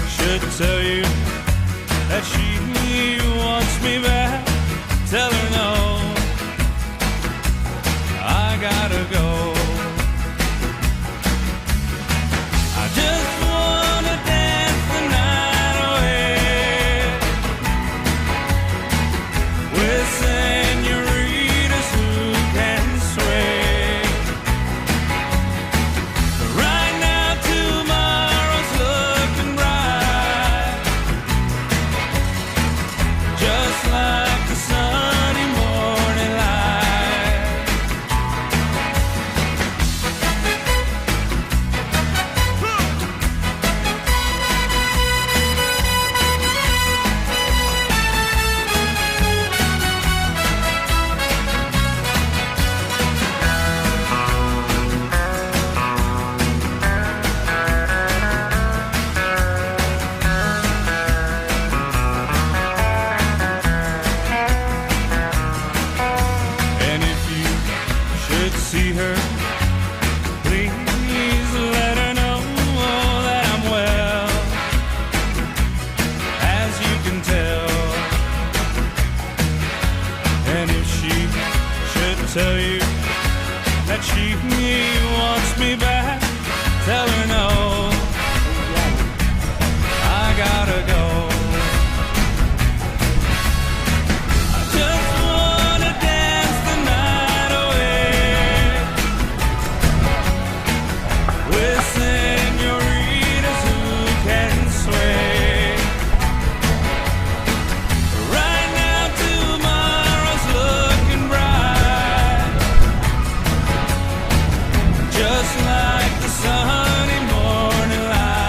should tell you that she wants me back, tell her no, I gotta go. I just wanna dance the night away with senoritas who can sway. But right now tomorrow's looking bright, just like the sunny morning light. And if you should see her, please let her know that I'm well, as you can tell. And if she should tell you that she wants me back, tell her no, I gotta go. I just wanna dance the night away with senoritas who can sway. Right now tomorrow's looking bright, just like the sunny morning light.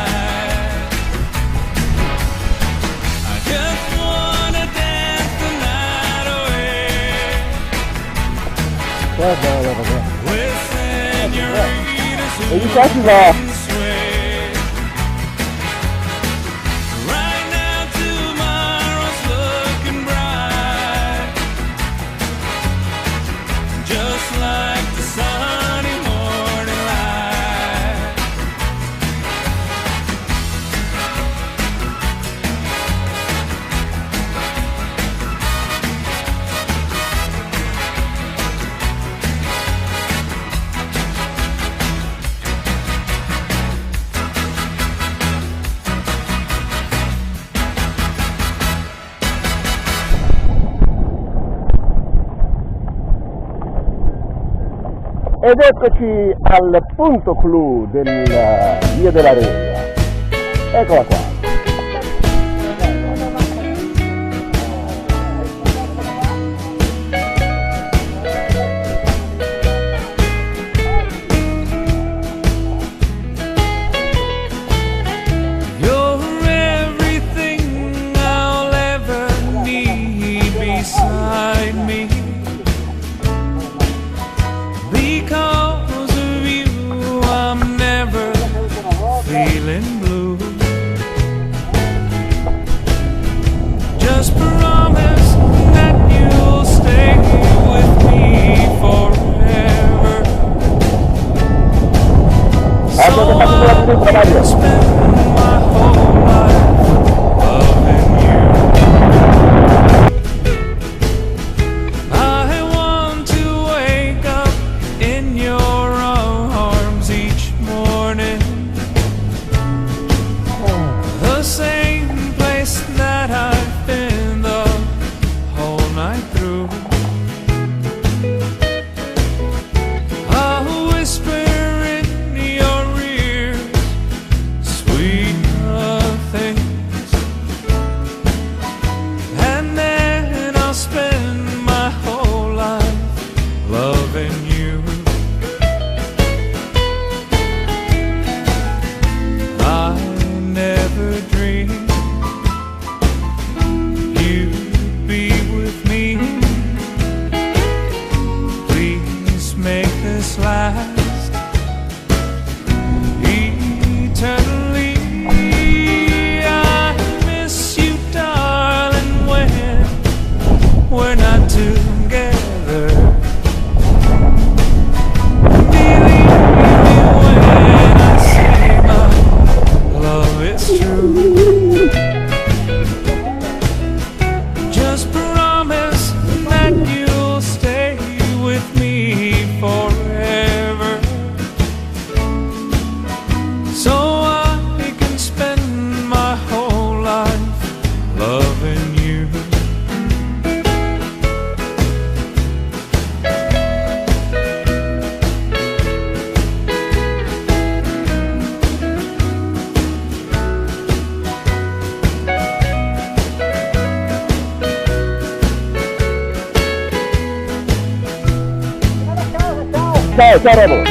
I just wanna dance the night away with senoritas who can sway. Right now tomorrow's looking bright, just like the sunny morning light. Ed eccoci al punto clou del Via della Regna. Eccola qua. You're everything I'll ever need beside me. Because of you, I'm never feeling blue. Just promise that you'll stay with me forever, so I can spend my whole life loving you. I want to wake up in your arms each morning, the same place that I've been the whole night through. I'll whisper in your ears sweet things, and then I'll spend my whole life loving you. I never dreamed you'd be with me. Please make this last eternally. I miss you, darling, when we're not together. Believe me when I say my love is true. Just promise that you'll stay with me forever, so I can spend my whole life loving you. Ciao, ciao Remo.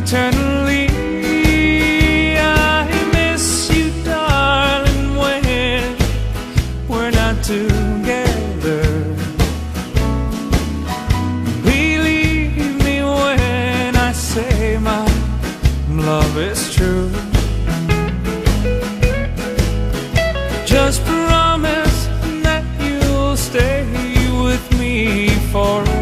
Eternally, I miss you, darling, when we're not together. Believe me when I say my love is true. Just promise that you'll stay with me forever,